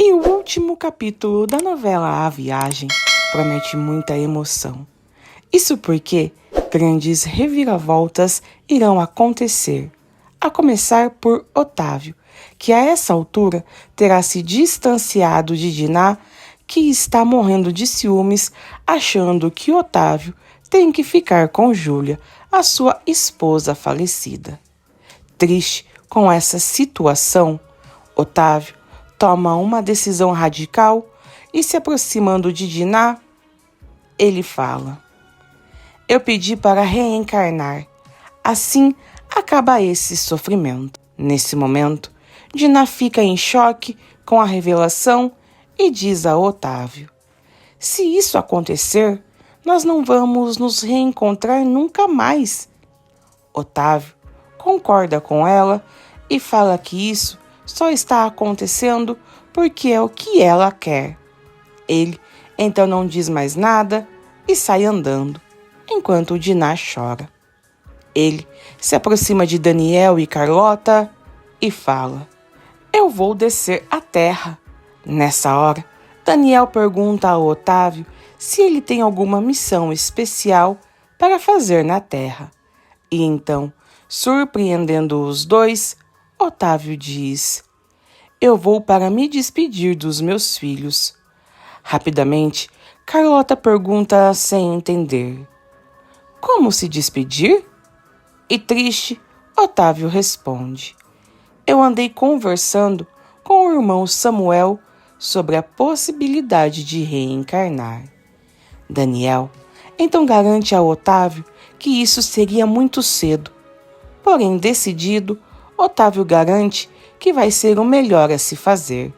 E o último capítulo da novela A Viagem promete muita emoção. Isso porque grandes reviravoltas irão acontecer, a começar por Otávio, que a essa altura terá se distanciado de Diná, que está morrendo de ciúmes, achando que Otávio tem que ficar com Júlia, a sua esposa falecida. Triste com essa situação, Otávio toma uma decisão radical e, se aproximando de Diná, ele fala: "Eu pedi para reencarnar, assim acaba esse sofrimento." Nesse momento, Diná fica em choque com a revelação e diz a Otávio: "Se isso acontecer, nós não vamos nos reencontrar nunca mais." Otávio concorda com ela e fala que isso só está acontecendo porque é o que ela quer. Ele então não diz mais nada e sai andando, enquanto Diná chora. Ele se aproxima de Daniel e Carlota e fala: "Eu vou descer à terra." Nessa hora, Daniel pergunta a Otávio se ele tem alguma missão especial para fazer na terra. E então, surpreendendo os dois, Otávio diz: "Eu vou para me despedir dos meus filhos." Rapidamente, Carlota pergunta sem entender: "Como se despedir?" E triste, Otávio responde: "Eu andei conversando com o irmão Samuel sobre a possibilidade de reencarnar." Daniel então garante a Otávio que isso seria muito cedo. Porém, decidido, Otávio garante que vai ser o melhor a se fazer.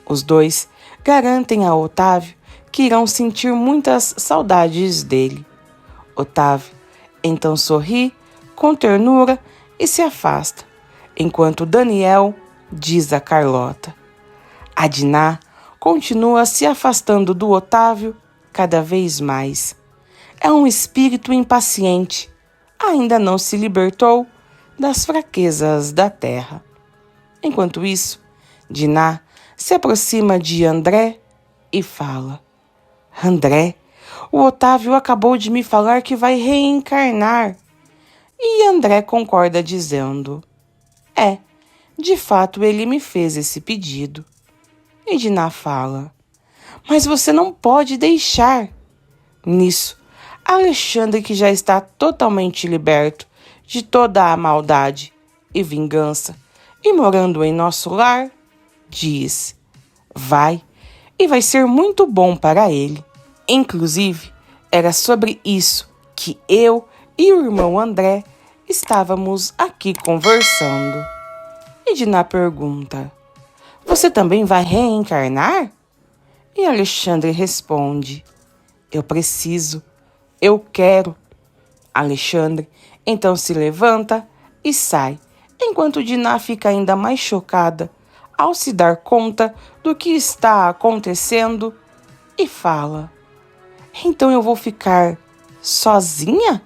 Os dois garantem a Otávio que irão sentir muitas saudades dele. Otávio então sorri com ternura e se afasta, enquanto Daniel diz a Carlota: "A Diná continua se afastando do Otávio cada vez mais. É um espírito impaciente, ainda não se libertou das fraquezas da terra." Enquanto isso, Diná se aproxima de André e fala: "André, o Otávio acabou de me falar que vai reencarnar." E André concorda dizendo: de fato ele me fez esse pedido." E Diná fala: "Mas você não pode deixar." Nisso, Alexandre, que já está totalmente liberto de toda a maldade e vingança e morando em nosso lar, diz: "Vai, e vai ser muito bom para ele." Inclusive, era sobre isso que eu e o irmão André estávamos aqui conversando. E Diná pergunta: "Você também vai reencarnar?" E Alexandre responde: "Eu preciso, eu quero." Alexandre então se levanta e sai, enquanto Diná fica ainda mais chocada ao se dar conta do que está acontecendo e fala: "Então eu vou ficar sozinha?"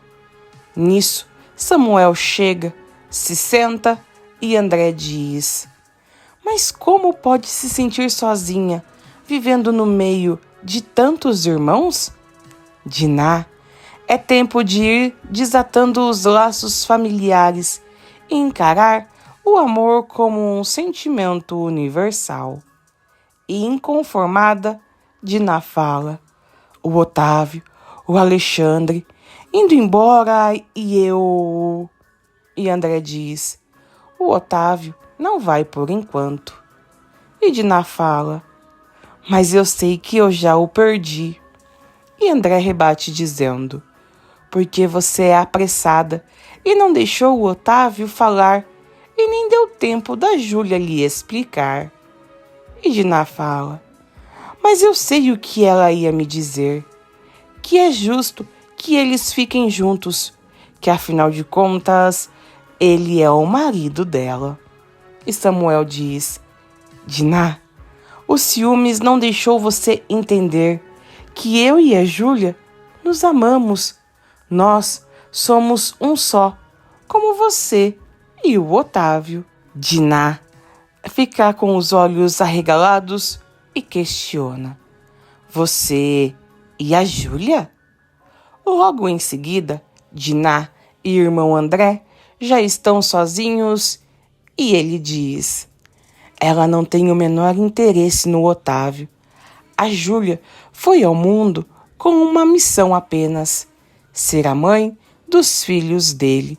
Nisso, Samuel chega, se senta e André diz: "Mas como pode se sentir sozinha, vivendo no meio de tantos irmãos?" "Diná, é tempo de ir desatando os laços familiares e encarar o amor como um sentimento universal." E inconformada, Diná fala: "O Otávio, o Alexandre, indo embora e eu..." E André diz: "O Otávio não vai por enquanto." E Diná fala: "Mas eu sei que eu já o perdi." E André rebate dizendo: "Porque você é apressada e não deixou o Otávio falar e nem deu tempo da Júlia lhe explicar." E Diná fala: "Mas eu sei o que ela ia me dizer, que é justo que eles fiquem juntos, que afinal de contas, ele é o marido dela." E Samuel diz: "Diná, o ciúmes não deixou você entender que eu e a Júlia nos amamos. Nós somos um só, como você e o Otávio." Diná fica com os olhos arregalados e questiona: Você e a Júlia? Logo em seguida, Diná e irmão André já estão sozinhos e ele diz: Ela não tem o menor interesse no Otávio. A Júlia foi ao mundo com uma missão apenas: ser a mãe dos filhos dele.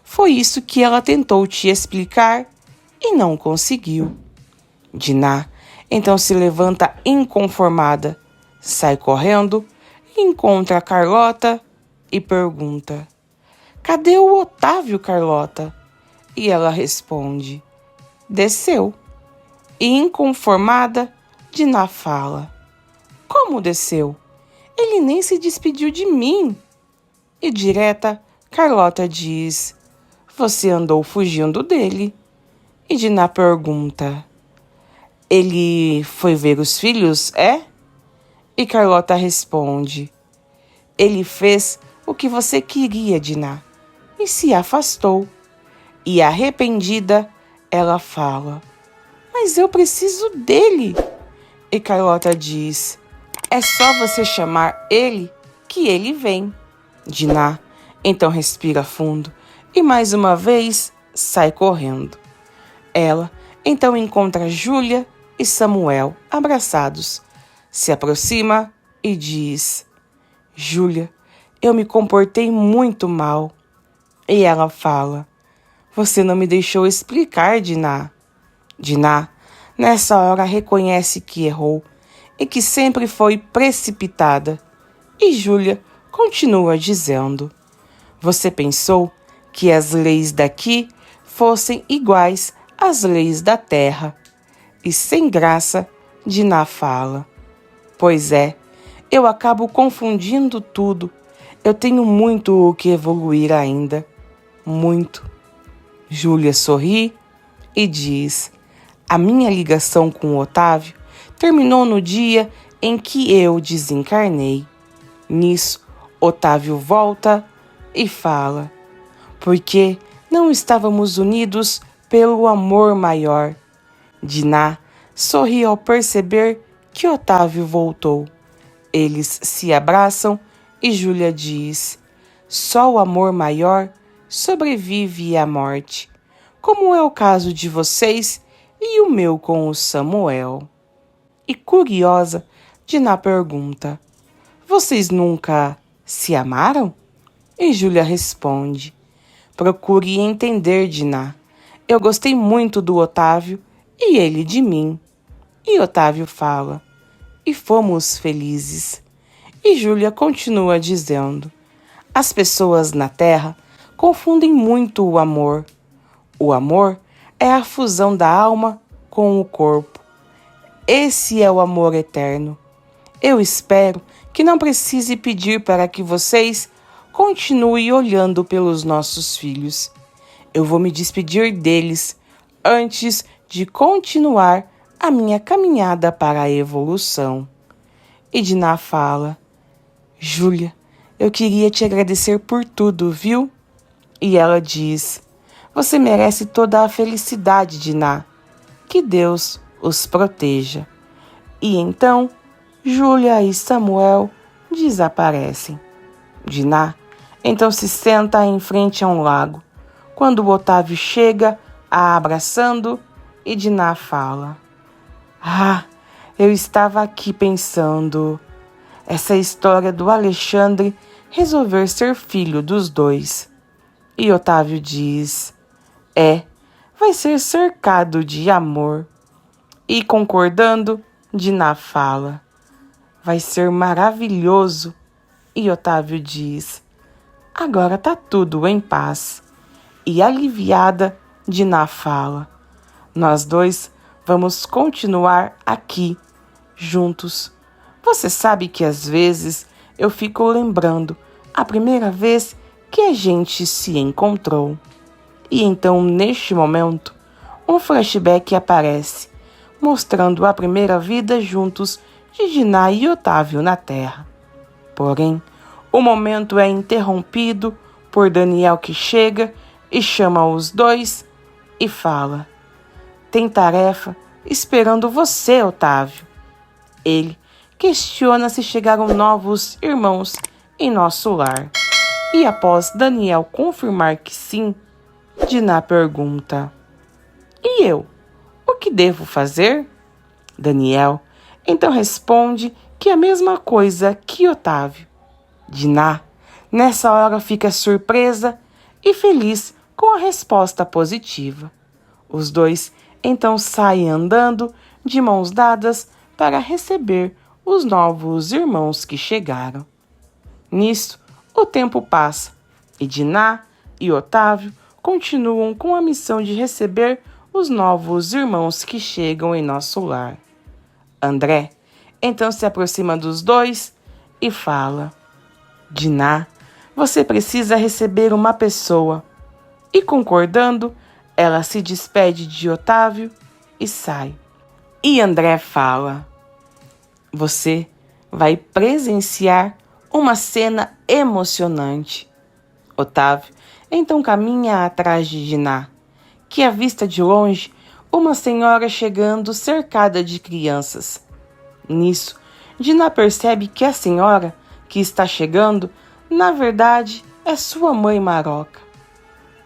Foi isso que ela tentou te explicar e não conseguiu. Diná então se levanta inconformada, sai correndo, encontra a Carlota e pergunta: Cadê o Otávio, Carlota? E ela responde: Desceu. E inconformada, Diná fala: Como desceu? Ele nem se despediu de mim. E direta, Carlota diz: Você andou fugindo dele. E Diná pergunta: Ele foi ver os filhos, é? E Carlota responde: Ele fez o que você queria, Diná, e se afastou. E arrependida, ela fala: Mas eu preciso dele. E Carlota diz: É só você chamar ele que ele vem. Diná então respira fundo e mais uma vez sai correndo. Ela então encontra Júlia e Samuel abraçados. Se aproxima e diz: Júlia, eu me comportei muito mal. E ela fala: Você não me deixou explicar, Diná. Diná, nessa hora, reconhece que errou e que sempre foi precipitada. E Júlia continua dizendo: Você pensou que as leis daqui fossem iguais às leis da terra. E sem graça, Diná fala: Pois é, eu acabo confundindo tudo. Eu tenho muito o que evoluir ainda. Muito. Júlia sorri e diz: A minha ligação com o Otávio terminou no dia em que eu desencarnei. Nisso, Otávio volta e fala: Porque não estávamos unidos pelo amor maior. Diná sorri ao perceber que Otávio voltou. Eles se abraçam e Júlia diz: Só o amor maior sobrevive à morte, como é o caso de vocês e o meu com o Samuel. E curiosa, Diná pergunta: Vocês nunca se amaram? E Júlia responde: Procure entender, Diná. Eu gostei muito do Otávio e ele de mim. E Otávio fala: E fomos felizes. E Júlia continua dizendo: As pessoas na Terra confundem muito o amor. O amor é a fusão da alma com o corpo. Esse é o amor eterno. Eu espero que não precise pedir para que vocês continuem olhando pelos nossos filhos. Eu vou me despedir deles antes de continuar a minha caminhada para a evolução. E Diná fala: Júlia, eu queria te agradecer por tudo, viu? E ela diz: Você merece toda a felicidade, Diná. Que Deus os proteja. E então, Júlia e Samuel desaparecem. Diná então se senta em frente a um lago, quando o Otávio chega a abraçando e Diná fala: Ah, eu estava aqui pensando, essa história do Alexandre resolver ser filho dos dois. E Otávio diz: vai ser cercado de amor. E concordando, Diná fala: Vai ser maravilhoso. E Otávio diz: Agora tá tudo em paz. E aliviada, Diná fala: Nós dois vamos continuar aqui, juntos. Você sabe que às vezes eu fico lembrando a primeira vez que a gente se encontrou. E então, neste momento, um flashback aparece, mostrando a primeira vida juntos de Diná e Otávio na Terra. Porém, o momento é interrompido por Daniel, que chega e chama os dois e fala: tem tarefa esperando você, Otávio. Ele questiona se chegaram novos irmãos em nosso lar. E após Daniel confirmar que sim, Diná pergunta: E eu? O que devo fazer? Daniel então responde que é a mesma coisa que Otávio. Diná, nessa hora, fica surpresa e feliz com a resposta positiva. Os dois então saem andando de mãos dadas para receber os novos irmãos que chegaram. Nisso, o tempo passa e Diná e Otávio continuam com a missão de receber os novos irmãos que chegam em nosso lar. André então se aproxima dos dois e fala: Diná, você precisa receber uma pessoa. E concordando, ela se despede de Otávio e sai. E André fala: Você vai presenciar uma cena emocionante. Otávio então caminha atrás de Diná, que avista de longe uma senhora chegando cercada de crianças. Nisso, Diná percebe que a senhora que está chegando, na verdade, é sua mãe Maroca.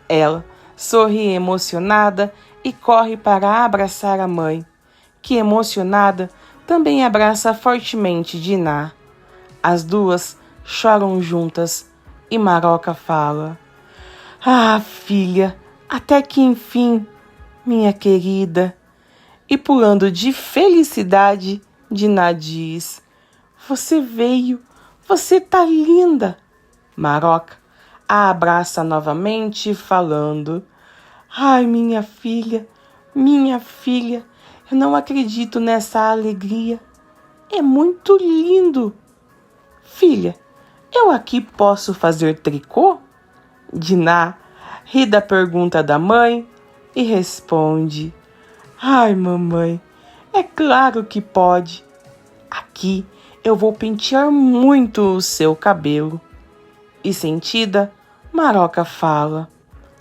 Ela sorri emocionada e corre para abraçar a mãe, que emocionada também abraça fortemente Diná. As duas choram juntas e Maroca fala: Ah, filha, até que enfim, minha querida. E pulando de felicidade, Diná diz: Você veio, você tá linda. Maroca a abraça novamente, falando: Ai, minha filha, eu não acredito nessa alegria. É muito lindo. Filha, eu aqui posso fazer tricô? Diná ri da pergunta da mãe e responde: Ai, mamãe, é claro que pode. Aqui eu vou pentear muito o seu cabelo. E sentida, Maroca fala: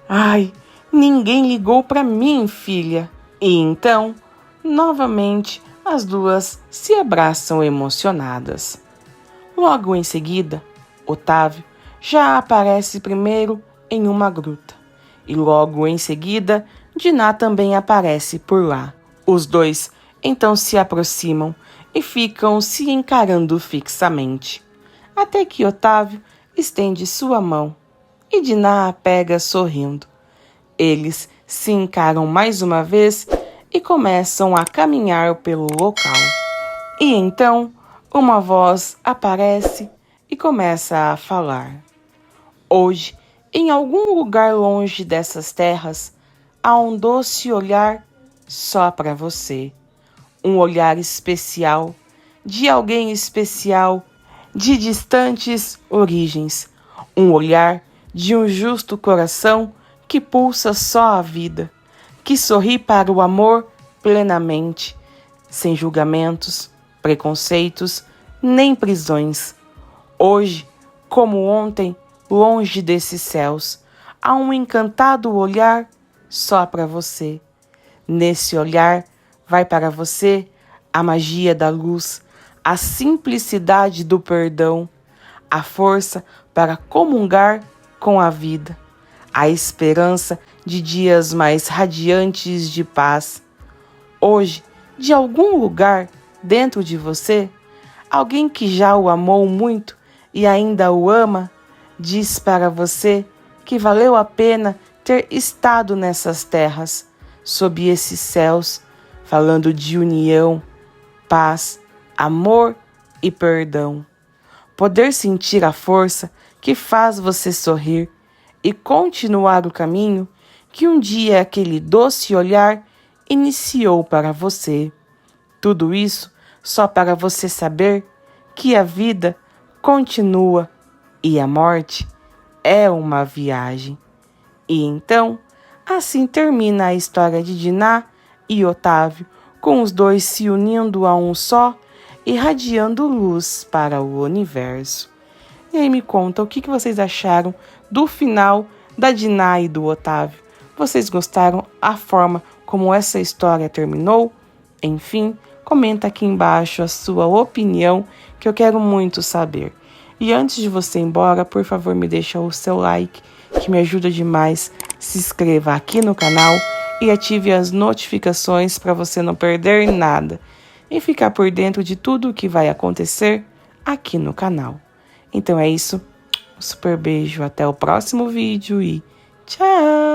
Ai, ninguém ligou para mim, filha. E então, novamente, as duas se abraçam emocionadas. Logo em seguida, Otávio já aparece primeiro em uma gruta. E logo em seguida, Diná também aparece por lá. Os dois então se aproximam e ficam se encarando fixamente. Até que Otávio estende sua mão e Diná a pega sorrindo. Eles se encaram mais uma vez e começam a caminhar pelo local. E então uma voz aparece e começa a falar: Hoje, em algum lugar longe dessas terras, há um doce olhar só para você. Um olhar especial, de alguém especial, de distantes origens. Um olhar de um justo coração que pulsa só a vida, que sorri para o amor plenamente, sem julgamentos, preconceitos, nem prisões. Hoje, como ontem, longe desses céus, há um encantado olhar só para você. Nesse olhar vai para você a magia da luz, a simplicidade do perdão, a força para comungar com a vida, a esperança de dias mais radiantes de paz. Hoje, de algum lugar dentro de você, alguém que já o amou muito e ainda o ama, diz para você que valeu a pena ter estado nessas terras, sob esses céus, falando de união, paz, amor e perdão. Poder sentir a força que faz você sorrir e continuar o caminho que um dia aquele doce olhar iniciou para você. Tudo isso só para você saber que a vida continua e a morte é uma viagem. E então, assim termina a história de Diná e Otávio, com os dois se unindo a um só, irradiando luz para o universo. E aí me conta o que vocês acharam do final da Diná e do Otávio. Vocês gostaram a forma como como essa história terminou? Enfim, comenta aqui embaixo a sua opinião, que eu quero muito saber. E antes de você ir embora, por favor, me deixa o seu like, que me ajuda demais. Se inscreva aqui no canal e ative as notificações para você não perder nada e ficar por dentro de tudo o que vai acontecer aqui no canal. Então é isso. Um super beijo, até o próximo vídeo e tchau!